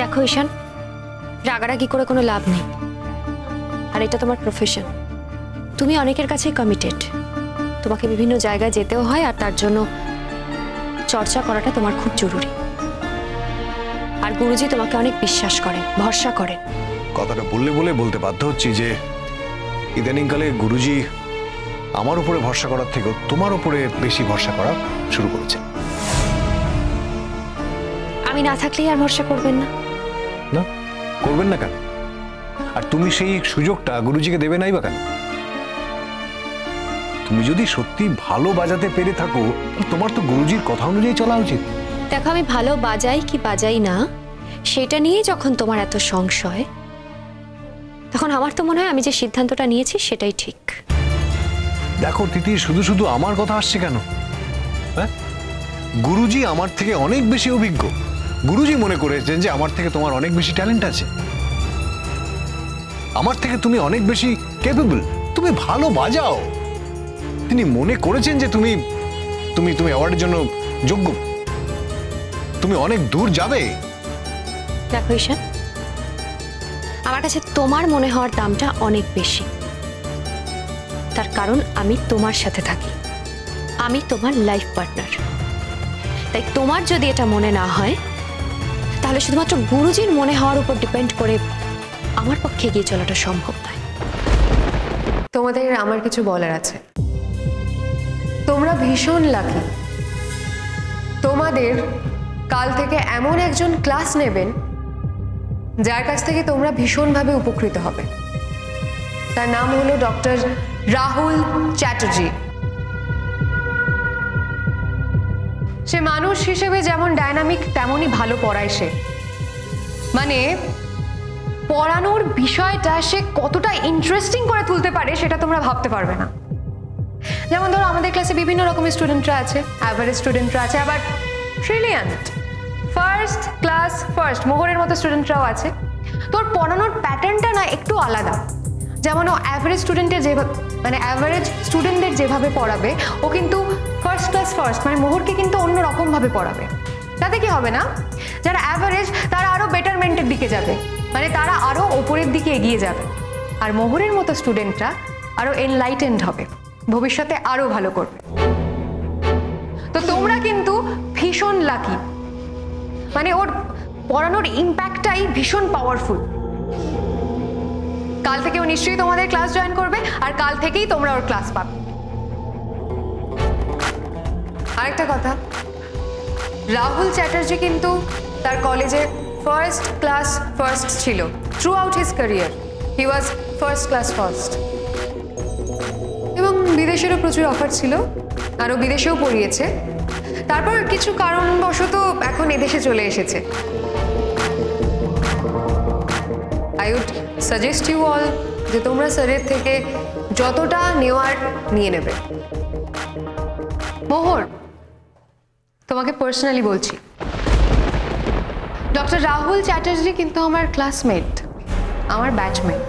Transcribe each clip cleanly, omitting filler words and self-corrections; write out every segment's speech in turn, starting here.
দেখো ঈশান, রাগারাগি করে কোনো লাভ নেই, আর এটা তোমার প্রফেশন। তুমি অনেকের কাছেই কমিটেড, তোমাকে বিভিন্ন জায়গায় যেতেও হয়, আর তার জন্য চর্চা করাটা তোমার খুব জরুরি। আর গুরুজি তোমাকে অনেক বিশ্বাস করেন, ভরসা করেন। কথাটা বলে বলতে বাধ্য হচ্ছি যে ইদানিংকালে গুরুজি আমার উপরে ভরসা করার থেকেও তোমার উপরে বেশি ভরসা করা শুরু করেছে। আমি না থাকলেই আর ভরসা করবেন না? না, করবেন না কেন? আর তুমি সেই সুযোগটা গুরুজিকে দেবে নাই বা কেন? তুমি যদি সত্যি ভালো বাজাতে পেরে থাকো, তোমার তো গুরুজির কথা অনুযায়ী চলা উচিত। দেখো, আমি ভালো বাজাই কি বাজাই না সেটা নিয়ে যখন তোমার এত সংশয়, তখন আমার তো মনে হয় আমি যে সিদ্ধান্তটা নিয়েছি সেটাই ঠিক। দেখো তিথি, শুধু শুধু আমার কথা আসছে কেন? হ্যাঁ, গুরুজি আমার থেকে অনেক বেশি অভিজ্ঞ। গুরুজি মনে করেছেন যে আমার থেকে তোমার অনেক বেশি ট্যালেন্ট আছে, আমার থেকে তুমি অনেক বেশি ক্যাপেবল, তুমি ভালো বাজাও। তিনি মনে করেছেন যে তুমি তুমি তুমি অ্যাওয়ার্ডের জন্য যোগ্য, তুমি অনেক দূর যাবে। দেখো ঈশান, আমার কাছে তোমার মনে হওয়ার দামটা অনেক বেশি, তার কারণ আমি তোমার সাথে থাকি, আমি তোমার লাইফ পার্টনার। তাই তোমার যদি এটা মনে না হয়, তাহলে শুধুমাত্র গুরুজির মনে হওয়ার উপর ডিপেন্ড করে আমার পক্ষে এগিয়ে চলাটা সম্ভব নয়। তোমাদের আমার কিছু বলার আছে। তোমরা ভীষণ লাকি, তোমাদের কাল থেকে এমন একজন ক্লাস নেবেন যার কাছ থেকে তোমরা ভীষণভাবে উপকৃত হবে। তার নাম হলো ডক্টর রাহুল চ্যাটার্জি। সে মানুষ হিসেবে যেমন ডায়নামিক, তেমনই ভালো পড়ায় সে। মানে পড়ানোর বিষয়টা সে কতটা ইন্টারেস্টিং করে তুলতে পারে সেটা তোমরা ভাবতে পারবে না। যেমন ধরো, আমাদের ক্লাসে বিভিন্ন রকমের স্টুডেন্টরা আছে, অ্যাভারেজ স্টুডেন্টরা আছে, আবার ব্রিলিয়ান্ট ফার্স্ট ক্লাস ফার্স্ট মোহরের মতো স্টুডেন্টরাও আছে। তোর পড়ানোর প্যাটার্নটা না একটু আলাদা। যেমন ও অ্যাভারেজ স্টুডেন্টের যেভাবে, মানে অ্যাভারেজ স্টুডেন্টদের যেভাবে পড়াবে, ও কিন্তু ফার্স্ট ক্লাস ফার্স্ট মানে মোহরকে কিন্তু অন্য রকমভাবে পড়াবে। তাতে কি হবে না, যারা অ্যাভারেজ তারা আরও বেটারমেন্টের দিকে যাবে, মানে তারা আরও ওপরের দিকে এগিয়ে যাবে। আর মোহরের মতো স্টুডেন্টরা আরও এনলাইটেন্ড হবে, ভবিষ্যতে আরও ভালো করবে। তো তোমরা কিন্তু ভীষণ লাকি, মানে ওর পড়ানোর ইম্প্যাক্টটাই ভীষণ পাওয়ারফুল। কাল থেকে ও নিশ্চয়ই তোমাদের ক্লাস জয়েন করবে, আর কাল থেকেই তোমরা ওর ক্লাস পাবে। আরেকটা কথা, রাহুল চ্যাটার্জি কিন্তু তার কলেজে ফার্স্ট ক্লাস ফার্স্ট ছিল। Through out his career he was first class first. এবং বিদেশেরও প্রচুর অফার ছিল, আরও বিদেশেও পড়িয়েছে। তারপর কিছু কারণবশত এখন এদেশে চলে এসেছে। I would suggest you all যে তোমরা স্যারের থেকে যতটা নেওয়ার নিয়ে নেবে। মোহর, তোমাকে পার্সোনালি বলছি, ডক্টর রাহুল চ্যাটার্জি কিন্তু আমার ক্লাসমেট, আমার batchmate.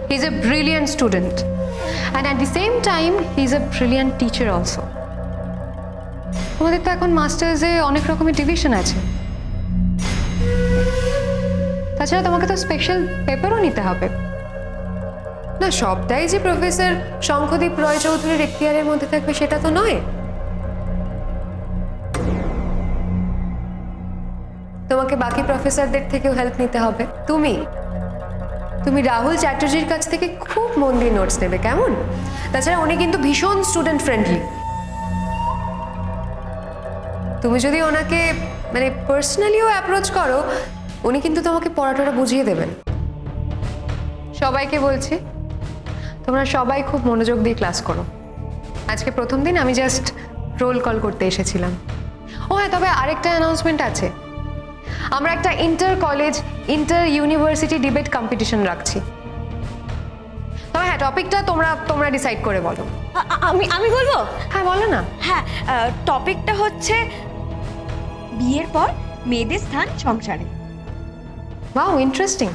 He is a brilliant student and at the same time he is a brilliant teacher also. আমাদের তো এখন মাস্টার্সে অনেক রকমের ডিভিশন আছে, তাছাড়া তোমাকে তো স্পেশাল পেপারও নিতে হবে না। সবটাই যে প্রফেসর শঙ্খদীপ রয় চৌধুরীর এখতিয়ারের মধ্যে থাকবে সেটা তো নয়। তোমাকে বাকি প্রফেসরদের থেকেও হেল্প নিতে হবে। তুমি রাহুল চ্যাটার্জির কাছ থেকে খুব মন দিয়ে নোটস নেবে, কেমন? তাছাড়া উনি কিন্তু ভীষণ স্টুডেন্ট ফ্রেন্ডলি। তুমি যদি ওনাকে মানে পার্সোনালিও অ্যাপ্রোচ করো, উনি কিন্তু তোমাকে পড়াটা বুঝিয়ে দেবেন। সবাইকে বলছি, তোমরা সবাই খুব মনোযোগ দিয়ে ক্লাস করো। আজকে প্রথম দিন, আমি জাস্ট রোল কল করতে এসেছিলাম। ও হ্যাঁ, তবে আরেকটা অ্যানাউন্সমেন্ট আছে। আমরা একটা inter college inter university debate competition রাখছি। তবে হ্যাঁ, টপিকটা তোমরা ডিসাইড করে বলো। আমি বলবো? হ্যাঁ বলো না। হ্যাঁ, টপিকটা হচ্ছে বিয়ের পর মেয়েদের স্থান সংসারে। Wow, interesting.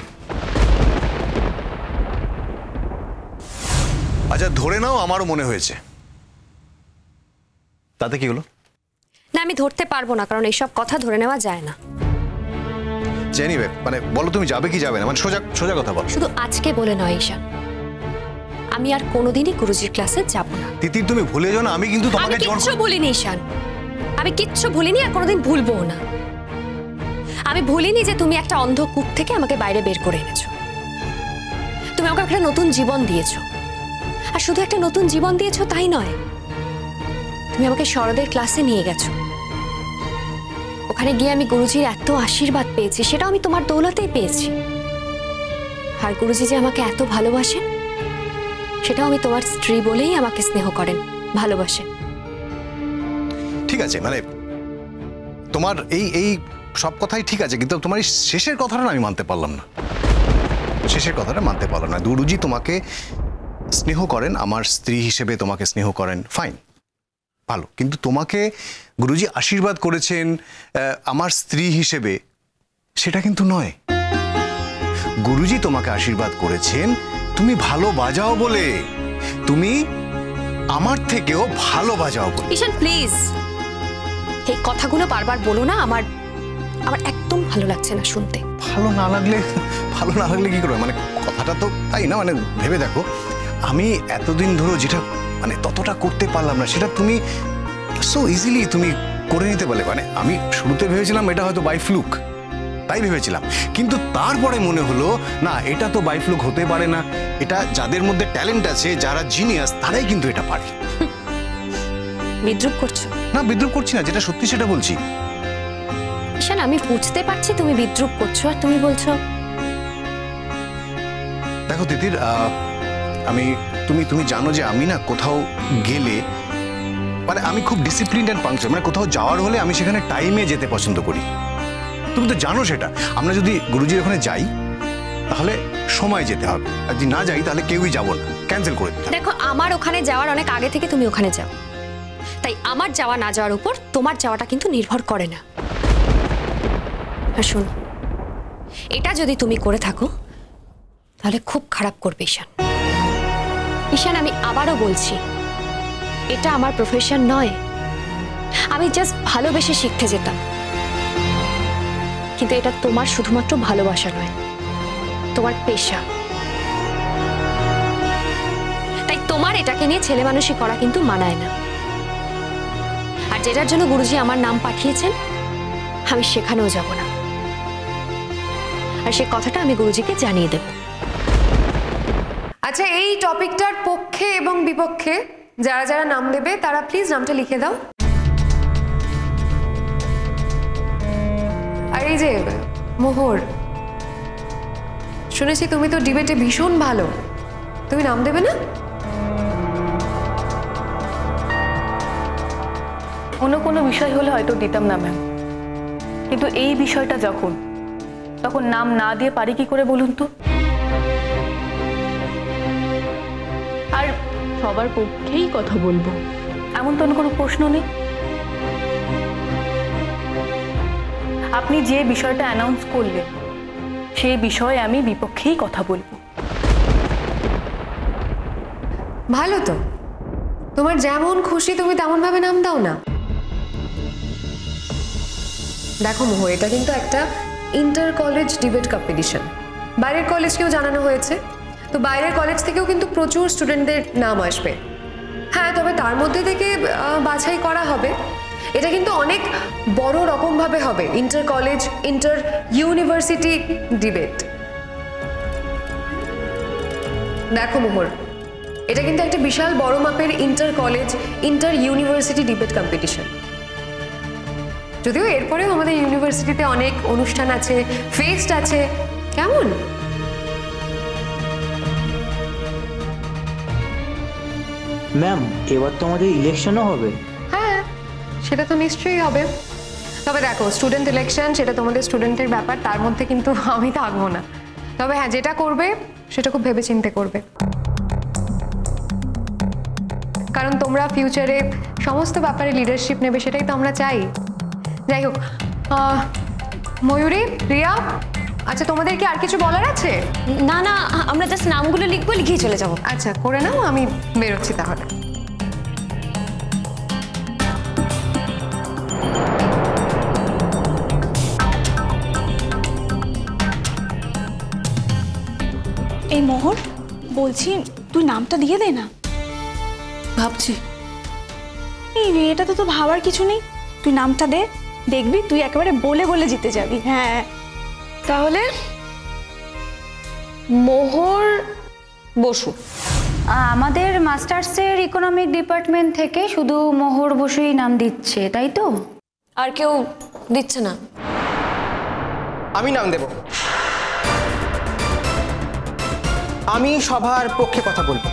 আচ্ছা, ধরে নাও আমারও মনে হয়েছে, তাতে কি হলো? না, আমি ধরতে পারবো না, কারণ এইসব কথা ধরে নেওয়া যায় না। এনিওয়ে মানে বলো তুমি যাবে কি যাবে না, মানে সোজা সোজা কথা বলো। শুধু আজকে বলে নয় ঈশান, আমি আর কোনোদিনই গুরুজির ক্লাসে যাব না। তিতির তুমি ভুলে যাও না, আমি কিন্তু আমি তোমাকে কিচ্ছু ভুলিনি ঈশান, আমি কিচ্ছু ভুলিনি আর কোনোদিন ভুলবো না। আমি ভুলিনি যে তুমি একটা অন্ধকূপ থেকে আমাকে বাইরে বের করে এনেছো, তুমি আমাকে একটা নতুন জীবন দিয়েছো। আর শুধু একটা নতুন জীবন দিয়েছো তাই নয়, তুমি আমাকে শরদের ক্লাসে নিয়ে গেছো। ওখানে গিয়ে আমি গুরুজির এত আশীর্বাদ পেয়েছি, সেটাও আমি তোমার দৌলতেই পেয়েছি। আর গুরুজি যে আমাকে এত ভালোবাসেন, সেটাও আমি তোমার স্ত্রী বলেই আমাকে স্নেহ করেন, ভালোবাসেন। ঠিক আছে, মানে তোমার এই এই সব কথাই ঠিক আছে, কিন্তু তোমার এই শেষের কথাটা আমি মানতে পারলাম না। শেষের কথাটা মানতে পারলাম না। গুরুজি তোমাকে স্নেহ করেন, আমার স্ত্রী হিসেবে তোমাকে স্নেহ করেন, ফাইন, ভালো, কিন্তু তোমাকে গুরুজি আশীর্বাদ করেছেন আমার স্ত্রী হিসেবে, সেটা কিন্তু নয়। গুরুজি তোমাকে আশীর্বাদ করেছেন তুমি ভালো বাজাও বলে, তুমি আমার থেকেও ভালো বাজাও বলে। ঈশান প্লিজ এই কথাগুলো বারবার বলো না, আমার আমার একদম ভালো লাগছে না শুনতে। ভালো না লাগলে কি করবে, মানে কথাটা তো তাই না, মানে ভেবে দেখো, আমি এতদিন ধরে যেটা মানে ততটা করতে পারলাম না, সেটা তুমি সো ইজিলি তুমি করে নিতে পারলে। মানে আমি শুরুতে ভেবেছিলাম এটা হয়তো বাই ফ্লুক, তাই ভেবেছিলাম, কিন্তু তারপরে মনে হলো না, এটা তো বাই ফ্লুক হতে পারে না, এটা যাদের মধ্যে ট্যালেন্ট আছে, যারা জিনিয়াস, তারাই কিন্তু এটা পারে। বিদ্রুপ করছো? না, বিদ্রুপ করছি না, যেটা সত্যি সেটা বলছি। ঈশান আমি বুঝতে পারছি তুমি বিদ্রুপ করছো, আর তুমি বলছো। দেখো তিতির, আমি তুমি জানো যে আমি না কোথাও গেলে মানে আমি খুব ডিসিপ্লিনড অ্যান্ড পাংচুয়াল, মানে কোথাও যাওয়ার হলে আমি সেখানে টাইমে যেতে পছন্দ করি। তুমি তো জানো সেটা। আমরা যদি গুরুজির ওখানে যাই তাহলে সময় যেতে হবে, আর যদি না যাই তাহলে কেউই যাবো না, ক্যান্সেল করে দিতে হবে। দেখো আমার ওখানে যাওয়ার অনেক আগে থেকে তুমি ওখানে যাও, তাই আমার যাওয়া না যাওয়ার উপর তোমার যাওয়াটা কিন্তু নির্ভর করে না। আর শোনো, এটা যদি তুমি করে থাকো তাহলে খুব খারাপ করবে ঈশান। ঈশান আমি আবারও বলছি, এটা আমার প্রফেশন নয়, আমি জাস্ট ভালোবেসে শিখতে যেতাম, কিন্তু এটা তোমার শুধুমাত্র ভালোবাসা নয়, তোমার পেশা। তাই তোমার এটাকে নিয়ে ছেলে মানুষই করা কিন্তু মানায় না। আর যেটার জন্য গুরুজি আমার নাম পাঠিয়েছেন, আমি সেখানেও যাব না, আর সে কথাটা আমি গুরুজিকে জানিয়ে দেব। আচ্ছা, এই টপিকটার পক্ষে এবং বিপক্ষে যারা যারা নাম দেবে তারা প্লিজ নামটা লিখে দাও। আর এই যে মোহর, শুনেছি তুমি তো ডিবেটে ভীষণ ভালো, তুমি নাম দেবে না? অন্য কোনো বিষয় হলে হয়তো দিতাম না ম্যাম, কিন্তু এই বিষয়টা তখন নাম না দিয়ে পারি কি করে বলুন তো? আর সবার পক্ষেই কথা বলবো এমন তো কোনো প্রশ্ন নেই। আপনি যে বিষয়টা অ্যানাউন্স করলেন সেই বিষয়ে আমি বিপক্ষেই কথা বলবো। ভালো তো, তোমার যেমন খুশি তুমি তেমন ভাবে নাম দাও না। দেখো মোহ, এটা কিন্তু একটা ইন্টার কলেজ ডিবেট কম্পিটিশন, বাইরের কলেজকেও জানানো হয়েছে, তো বাইরের কলেজ থেকেও কিন্তু প্রচুর স্টুডেন্টদের নাম আসবে। হ্যাঁ, তবে তার মধ্যে থেকে বাছাই করা হবে। এটা কিন্তু অনেক বড় রকমভাবে হবে, inter college inter university debate. দেখো মোহর, এটা কিন্তু একটা বিশাল বড় মাপের inter college inter university debate competition. যদিও এরপরেও আমাদের ইউনিভার্সিটিতে অনেক অনুষ্ঠান আছে, ফেস্ট আছে, কেমন? ম্যাম, এবার তো আমাদের ইলেকশনও হবে। হ্যাঁ, সেটা তো নিশ্চয়ই হবে। তবে দেখো, স্টুডেন্ট ইলেকশন সেটা তোমাদের স্টুডেন্টের ব্যাপার, তার মধ্যে কিন্তু আমি থাকবো না। তবে হ্যাঁ, যেটা করবে সেটা খুব ভেবেচিন্তে করবে, কারণ তোমরা ফিউচারে সমস্ত ব্যাপারে লিডারশিপ নেবে, সেটাই তো আমরা চাই। যাই হোক, ময়ূরী, রিয়া, আচ্ছা তোমাদের কি আর কিছু বলার আছে? না না, আমরা জাস্ট নামগুলো লিখবো, লিখিয়ে চলে যাবো। আচ্ছা, করে নাও, আমি বেরোচ্ছি তাহলে। এই মোহর, বলছি তুই নামটা দিয়ে দে না। ভাবছি। এই এটাতে তো ভাবার কিছু নেই, তুই নামটা দে, দেখবি তুই একেবারে বলে বলে জিতে যাবি। হ্যাঁ তাহলে মোহর বসু। আমাদের মাস্টার্সের ইকোনমিক ডিপার্টমেন্ট থেকে শুধু মোহর বসুই নাম দিচ্ছে, তাই তো? আর কেউ দিচ্ছে না? আমি নাম দেব। আমি সবার পক্ষে কথা বলবো।